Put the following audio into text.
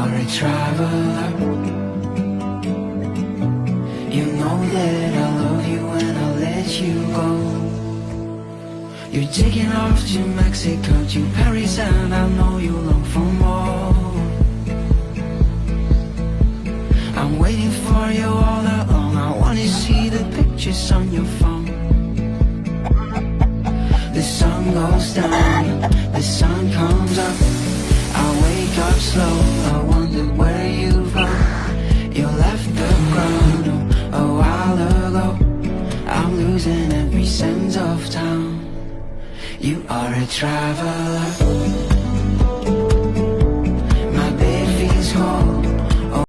are a traveler. You know that I love you and I'll let you go. You're taking off to Mexico, to Paris, and I know you long for more. I'm waiting for you all along. I wanna see the pictures on your phone. The sun goes down, the sun comes up. I wake up slow, I wonder where you've gone. You left the ground a while ago. I'm losing every sense of time. You are a traveler.